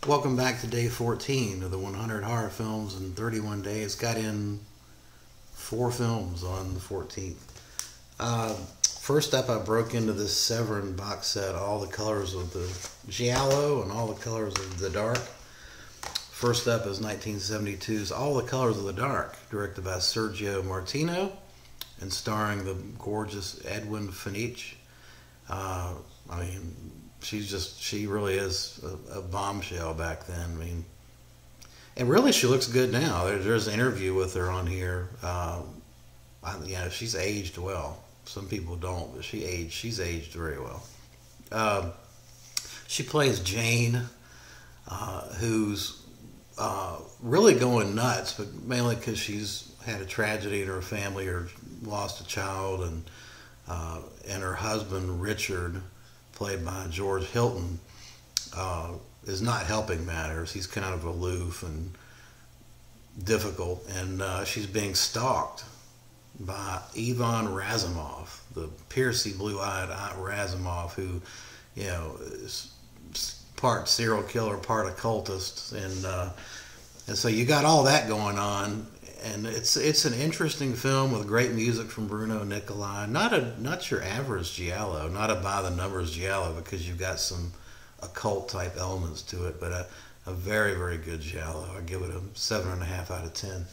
Welcome back to day 14 of the 100 horror films in 31 days. Got in 4 films on the 14th. First up, I broke into this Severin box set, all the colors of the Giallo and all the colors of the dark. First up is 1972's All the Colors of the Dark, directed by Sergio Martino and starring the gorgeous Edwin Fenech. She really is a bombshell back then. And really she looks good now. There's an interview with her on here. She's aged well. Some people don't, but she's aged very well. She plays Jane, who's really going nuts, but mainly because she's had a tragedy in her family or lost a child, and her husband Richard, played by George Hilton, is not helping matters. He's kind of aloof and difficult, and she's being stalked by Ivan Razumov, the piercy blue-eyed Razumov, who, is part serial killer, part occultist, and so you got all that going on. And it's an interesting film with great music from Bruno Nicolai. Not your average Giallo, not a by the numbers Giallo, because you've got some occult type elements to it, but a very, very good Giallo. I give it a 7.5 out of 10.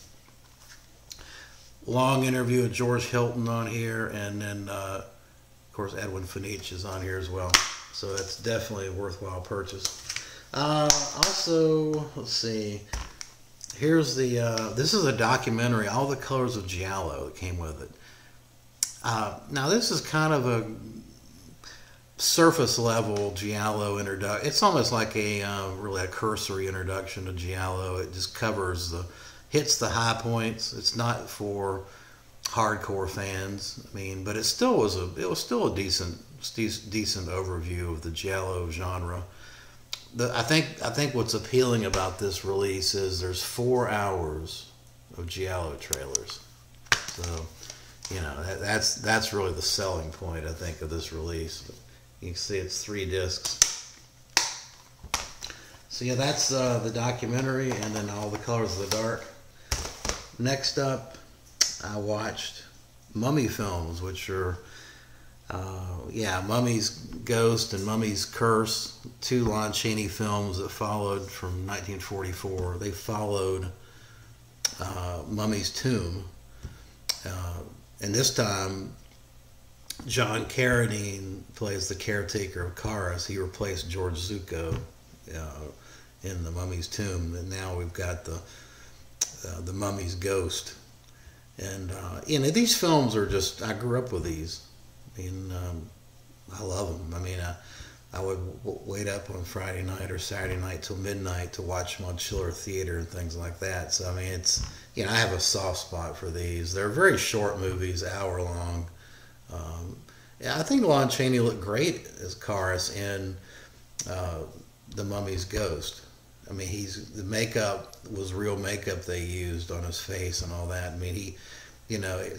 Long interview with George Hilton on here, and then of course Edwin Fenech is on here as well. So that's definitely a worthwhile purchase. Also, let's see. Here's this is a documentary, All the Colors of Giallo, that came with it. Now this is kind of a surface level Giallo introduction. It's almost like really a cursory introduction to Giallo. It just hits the high points. It's not for hardcore fans. But it was still a decent overview of the Giallo genre. I think what's appealing about this release is there's 4 hours of Giallo trailers. So, that's really the selling point, I think, of this release. You can see it's 3 discs. So yeah, that's the documentary, and then All the Colors of the Dark. Next up, I watched Mummy films, which are Mummy's Ghost and Mummy's Curse, 2 Lon Chaney films that followed from 1944. They followed Mummy's Tomb, and this time John Carradine plays the caretaker of Caras. He replaced George Zucco in the Mummy's Tomb, and now we've got the Mummy's Ghost. And these films are just, I grew up with these. I love them. I would wait up on Friday night or Saturday night till midnight to watch them on Chiller Theater and things like that. So it's, I have a soft spot for these. They're very short movies, hour long. I think Lon Chaney looked great as Caras in The Mummy's Ghost. The makeup was real makeup they used on his face and all that.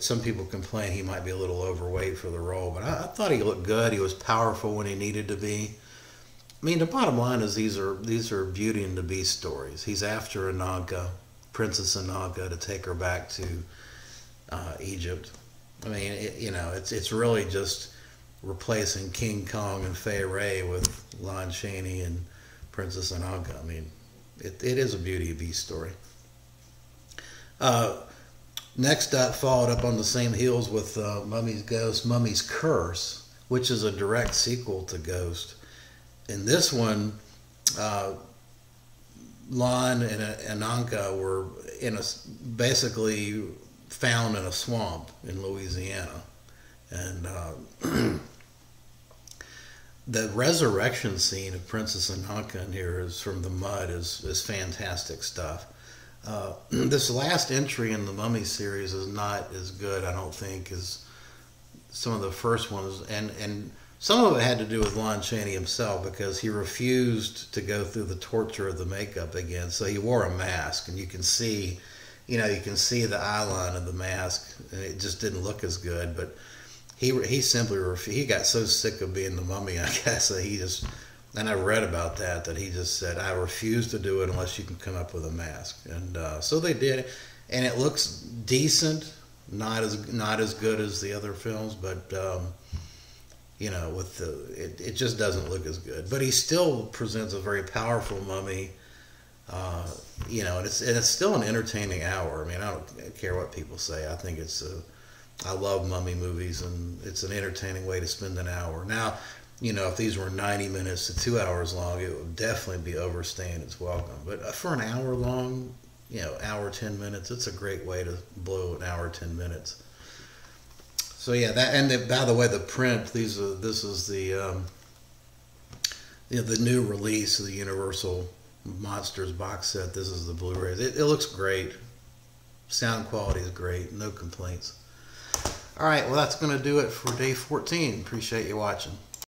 Some people complain he might be a little overweight for the role, but I thought he looked good. He was powerful when he needed to be. The bottom line is these are Beauty and the Beast stories. He's after Ananka, Princess Ananka, to take her back to Egypt. It's really just replacing King Kong and Fay Wray with Lon Chaney and Princess Ananka. It is a Beauty and Beast story. Next up, followed up on the same heels with Mummy's Ghost, Mummy's Curse, which is a direct sequel to Ghost. In this one, Lon and Ananka were basically found in a swamp in Louisiana, and the resurrection scene of Princess Ananka in here is from the mud is fantastic stuff. This last entry in the Mummy series is not as good, I don't think, as some of the first ones, and some of it had to do with Lon Chaney himself, because he refused to go through the torture of the makeup again, so he wore a mask, and you can see the eye line of the mask, and it just didn't look as good. But he simply refused. He got so sick of being the Mummy, I guess, that he just And I read about that he just said, I refuse to do it unless you can come up with a mask. And so they did. And it looks decent, not as good as the other films, but you know, with it just doesn't look as good. But he still presents a very powerful mummy. You know, and it's still an entertaining hour. I mean, I don't care what people say. I think I love mummy movies, and it's an entertaining way to spend an hour. Now, you know, if these were 90 minutes to 2 hours long, it would definitely be overstaying its welcome. But for an hour long, you know, hour 10 minutes, it's a great way to blow an hour 10 minutes. So yeah, that, and by the way, the print, this is the you know, the new release of the Universal Monsters box set. This is the Blu-ray. It looks great. Sound quality is great. No complaints. All right, well, that's going to do it for day 14. Appreciate you watching.